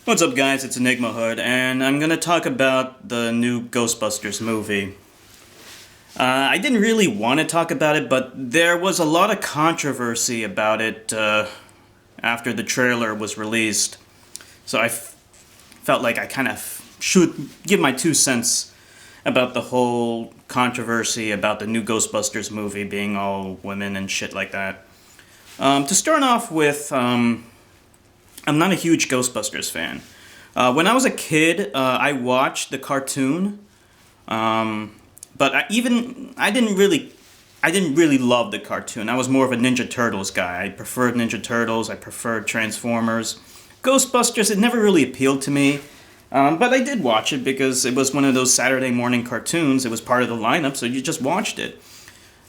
What's up, guys? It's Enigma Hood, and I'm gonna talk about the new Ghostbusters movie. I didn't really want to talk about it, but there was a lot of controversy about it after the trailer was released. So I felt like I kind of should give my 2 cents about the whole controversy about the new Ghostbusters movie being all women and shit like that. To start off with, I'm not a huge Ghostbusters fan. When I was a kid, I watched the cartoon, but I didn't really love the cartoon. I was more of a Ninja Turtles guy. I preferred Ninja Turtles. I preferred Transformers. Ghostbusters, it never really appealed to me, but I did watch it because it was one of those Saturday morning cartoons. It was part of the lineup, so you just watched it.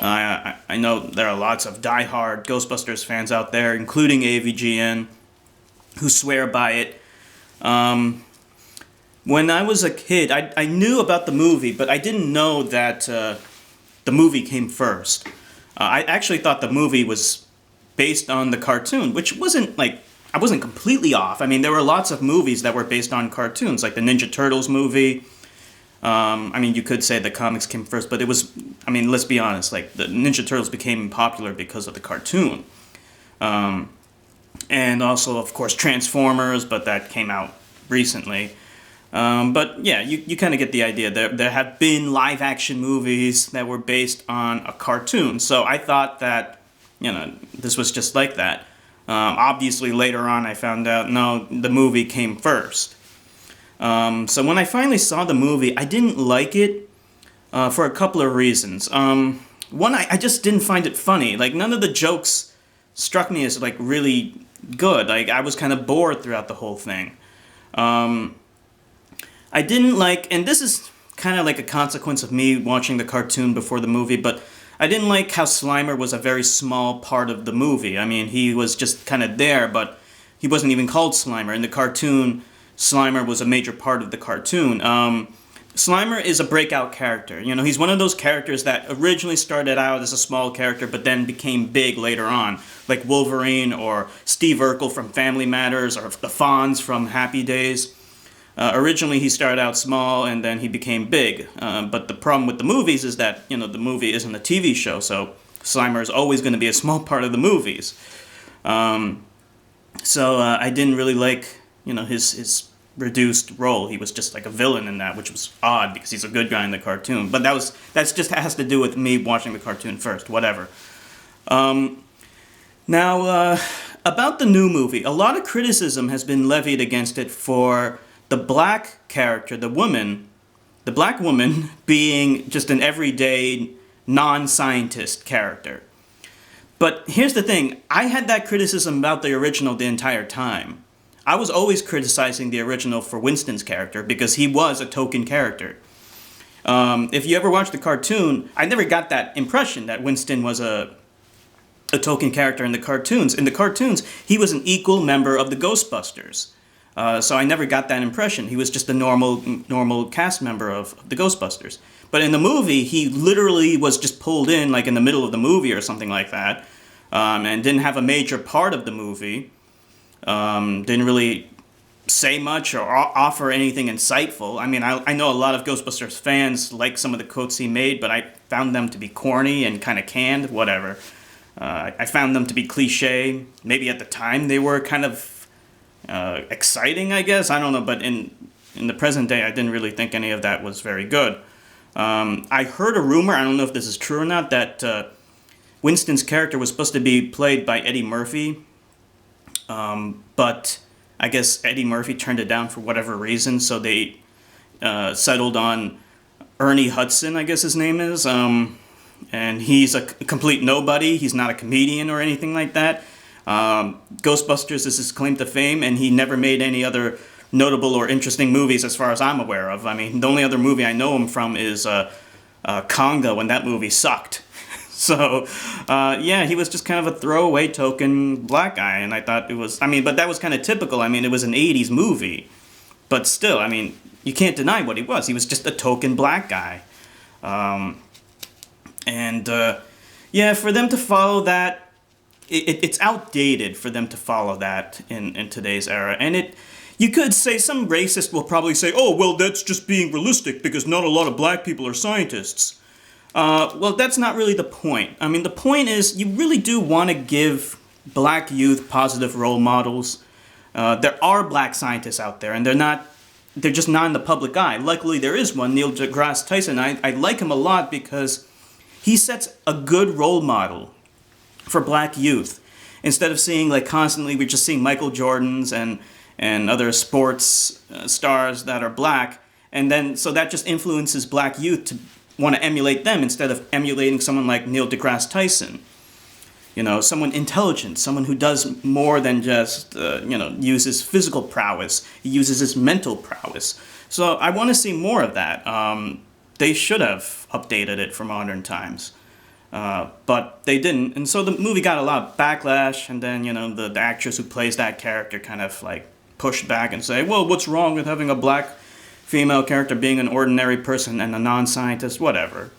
I know there are lots of diehard Ghostbusters fans out there, including AVGN, who swear by it. When I was a kid, I knew about the movie, but I didn't know that the movie came first. I actually thought the movie was based on the cartoon, which wasn't like, I wasn't completely off. I mean, there were lots of movies that were based on cartoons, like the Ninja Turtles movie. I mean, you could say the comics came first, but it was, I mean, let's be honest, like the Ninja Turtles became popular because of the cartoon. And also, of course, Transformers, but that came out recently. But yeah, you kind of get the idea. There have been live-action movies that were based on a cartoon, so I thought that, this was just like that. Obviously, later on, I found out, no, the movie came first. So when I finally saw the movie, I didn't like it for a couple of reasons. One, I just didn't find it funny. Like, none of the jokes struck me as, like, really good. Like, I was kind of bored throughout the whole thing. I didn't like, and this is kind of like a consequence of me watching the cartoon before the movie, but I didn't like how Slimer was a very small part of the movie. I mean, he was just kind of there, but he wasn't even called Slimer. In the cartoon, Slimer was a major part of the cartoon. Slimer is a breakout character. He's one of those characters that originally started out as a small character, but then became big later on, like Wolverine or Steve Urkel from Family Matters or the Fonz from Happy Days. Originally, he started out small, and then he became big. But the problem with the movies is that, the movie isn't a TV show, so Slimer is always going to be a small part of the movies. So I didn't really like, his reduced role. He was just like a villain in that, which was odd because he's a good guy in the cartoon. But that's just has to do with me watching the cartoon first. Whatever. Now, about the new movie, a lot of criticism has been levied against it for the black character, the black woman, being just an everyday, non-scientist character. But here's the thing, I had that criticism about the original the entire time. I was always criticizing the original for Winston's character because he was a token character. If you ever watched the cartoon, I never got that impression that Winston was a token character in the cartoons. In the cartoons, he was an equal member of the Ghostbusters. So I never got that impression. He was just a normal cast member of the Ghostbusters. But in the movie, he literally was just pulled in like in the middle of the movie or something like that, and didn't have a major part of the movie. Didn't really say much or offer anything insightful. I mean, I know a lot of Ghostbusters fans like some of the quotes he made, but I found them to be corny and kind of canned, whatever. I found them to be cliche. Maybe at the time they were kind of exciting, I guess. I don't know, but in the present day, I didn't really think any of that was very good. I heard a rumor, I don't know if this is true or not, that Winston's character was supposed to be played by Eddie Murphy, but I guess Eddie Murphy turned it down for whatever reason, so they settled on Ernie Hudson, I guess his name is, and he's a complete nobody. He's not a comedian or anything like that. Ghostbusters is his claim to fame, and he never made any other notable or interesting movies as far as I'm aware of. I mean, the only other movie I know him from is Congo, and that movie sucked. So, yeah, he was just kind of a throwaway token black guy, and I thought it was, but that was kind of typical. I mean, it was an 80s movie, but still, I mean, you can't deny what he was. He was just a token black guy. Yeah, for them to follow that, it's outdated for them to follow that in today's era, and You could say, some racist will probably say, oh, well, that's just being realistic because not a lot of black people are scientists. Well, that's not really the point. I mean, the point is you really do want to give black youth positive role models. There are black scientists out there, and they're just not in the public eye. Luckily, there is one, Neil deGrasse Tyson. I like him a lot because he sets a good role model for black youth. Instead of seeing, like, constantly, we're just seeing Michael Jordans and other sports stars that are black, and then, so that just influences black youth to want to emulate them instead of emulating someone like Neil deGrasse Tyson. You know, someone intelligent, someone who does more than just, uses physical prowess. He uses his mental prowess. So I want to see more of that. They should have updated it for modern times. But they didn't. And so the movie got a lot of backlash. And then, the actress who plays that character kind of, like, pushed back and say, well, what's wrong with having a black female character being an ordinary person and a non-scientist? Whatever.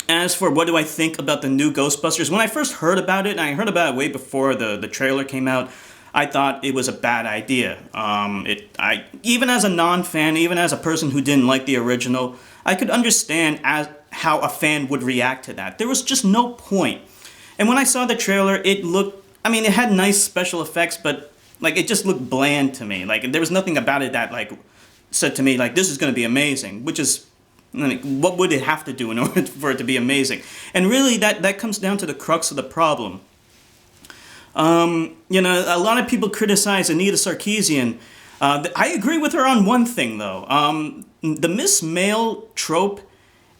As for what do I think about the new Ghostbusters, when I first heard about it, and I heard about it way before the trailer came out, I thought it was a bad idea. Even as a non-fan, even as a person who didn't like the original, I could understand how a fan would react to that. There was just no point. And when I saw the trailer, it had nice special effects, but like it just looked bland to me. Like there was nothing about it that like said to me like this is going to be amazing, which is what would it have to do in order for it to be amazing? And really that comes down to the crux of the problem. A lot of people criticize Anita Sarkeesian. I agree with her on one thing though. The Miss Male trope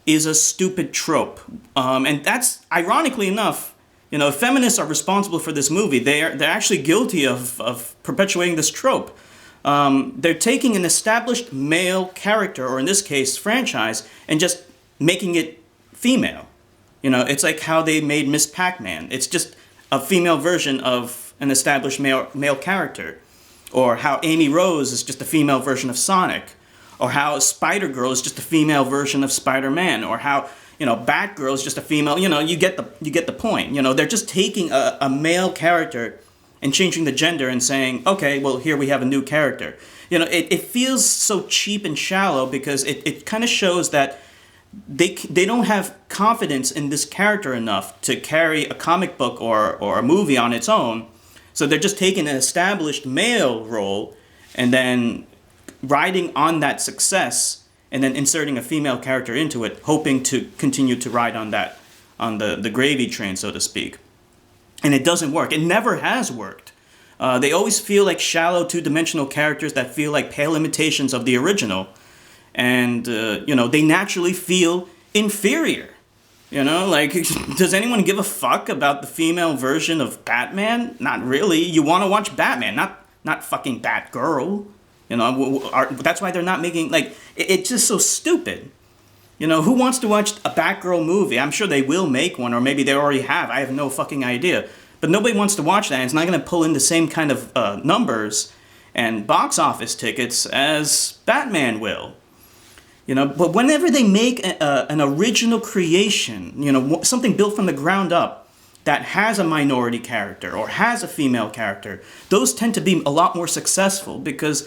is a stupid trope. And that's, ironically enough, feminists are responsible for this movie. They're actually guilty of perpetuating this trope. They're taking an established male character, or in this case, franchise, and just making it female. It's like how they made Miss Pac-Man. It's just a female version of an established male character. Or how Amy Rose is just a female version of Sonic. Or how Spider-Girl is just a female version of Spider-Man. Or how, Batgirl is just a female, you get the point. They're just taking a male character and changing the gender and saying, okay, well, here we have a new character. It feels so cheap and shallow because it kind of shows that they don't have confidence in this character enough to carry a comic book or a movie on its own. So they're just taking an established male role and then riding on that success and then inserting a female character into it, hoping to continue to ride on the gravy train, so to speak. And it doesn't work. It never has worked. They always feel like shallow, two-dimensional characters that feel like pale imitations of the original. And, they naturally feel inferior. Does anyone give a fuck about the female version of Batman? Not really. You want to watch Batman, not fucking Batgirl. That's why they're not making, it's just so stupid. Who wants to watch a Batgirl movie? I'm sure they will make one, or maybe they already have. I have no fucking idea. But nobody wants to watch that, and it's not going to pull in the same kind of numbers and box office tickets as Batman will. But whenever they make an original creation, something built from the ground up that has a minority character or has a female character, those tend to be a lot more successful because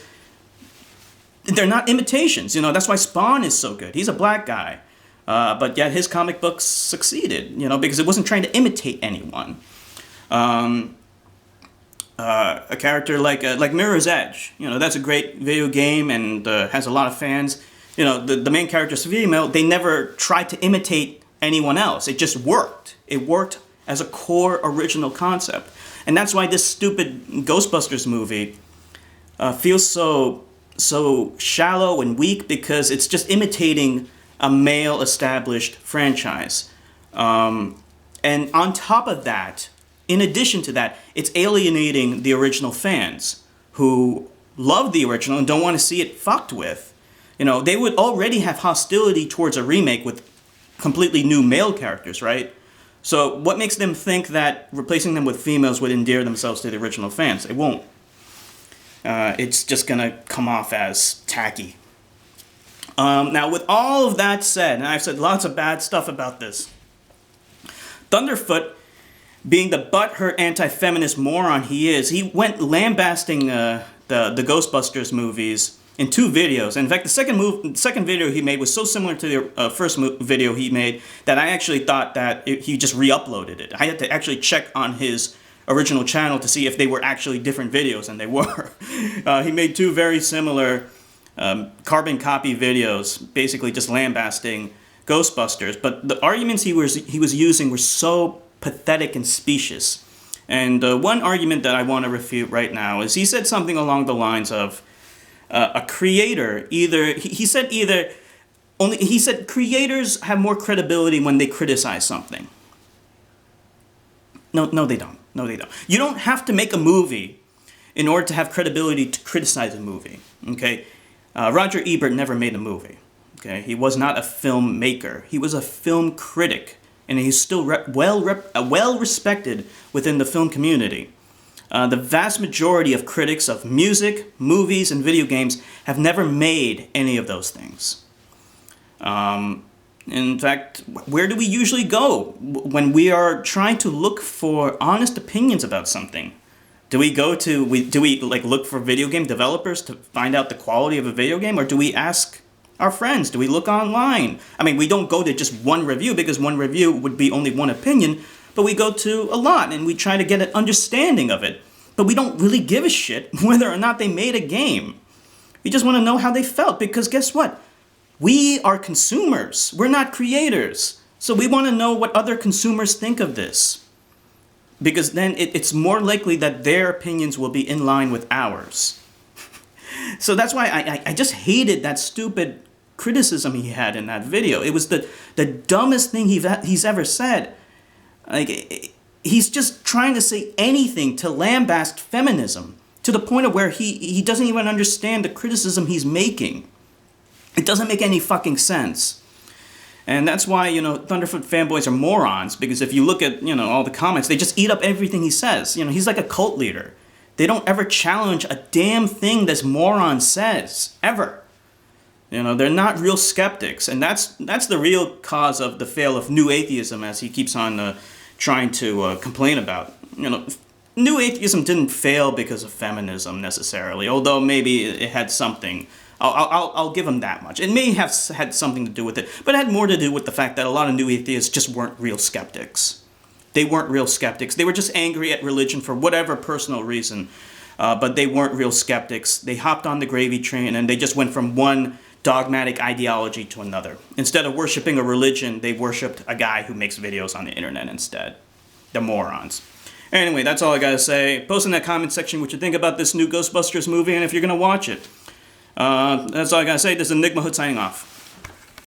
they're not imitations. That's why Spawn is so good. He's a black guy. But yet his comic books succeeded, because it wasn't trying to imitate anyone. A character like Mirror's Edge, that's a great video game and has a lot of fans. The main character's female. They never tried to imitate anyone else. It just worked. It worked as a core original concept. And that's why this stupid Ghostbusters movie feels so shallow and weak, because it's just imitating a male established franchise. And on top of that, in addition to that, it's alienating the original fans who love the original and don't want to see it fucked with. They would already have hostility towards a remake with completely new male characters, right? So what makes them think that replacing them with females would endear themselves to the original fans? It won't. It's just going to come off as tacky. Now, with all of that said, and I've said lots of bad stuff about this, Thunderfoot being the butthurt anti-feminist moron he is, he went lambasting the GhostBusters movies in 2 videos. In fact, the second video he made was so similar to the first video he made that I actually thought that he just re-uploaded it. I had to actually check on his original channel to see if they were actually different videos, and they were. He made 2 very similar carbon copy videos, basically just lambasting GhostBusters. But the arguments he was using were so pathetic and specious. And one argument that I want to refute right now is he said something along the lines of a creator he said creators have more credibility when they criticize something. No, they don't. No, they don't. You don't have to make a movie in order to have credibility to criticize a movie. Okay, Roger Ebert never made a movie. Okay, he was not a filmmaker. He was a film critic, and he's still well respected within the film community. The vast majority of critics of music, movies, and video games have never made any of those things. In fact, where do we usually go when we are trying to look for honest opinions about something? Do we look for video game developers to find out the quality of a video game, or do we ask our friends? Do we look online? I mean, we don't go to just one review, because one review would be only one opinion, but we go to a lot and we try to get an understanding of it. But we don't really give a shit whether or not they made a game. We just want to know how they felt, because guess what? We are consumers. We're not creators. So we want to know what other consumers think of this, because then it's more likely that their opinions will be in line with ours. So that's why I just hated that stupid criticism he had in that video. It was the dumbest thing he's ever said. Like, he's just trying to say anything to lambast feminism, to the point of where he doesn't even understand the criticism he's making. It doesn't make any fucking sense. And that's why, Thunderfoot fanboys are morons, because if you look at, all the comments, they just eat up everything he says. He's like a cult leader. They don't ever challenge a damn thing this moron says, ever. They're not real skeptics, and that's the real cause of the fail of new atheism, as he keeps on trying to complain about. New atheism didn't fail because of feminism necessarily, although maybe it had something. I'll give him that much. It may have had something to do with it, but it had more to do with the fact that a lot of new atheists just weren't real skeptics. They weren't real skeptics. They were just angry at religion for whatever personal reason, but they weren't real skeptics. They hopped on the gravy train, and they just went from one dogmatic ideology to another. Instead of worshiping a religion, they worshipped a guy who makes videos on the internet instead. The morons. Anyway, that's all I gotta say. Post in that comment section what you think about this new Ghostbusters movie, and if you're gonna watch it. That's all I gotta say. This is Enigma Hood signing off.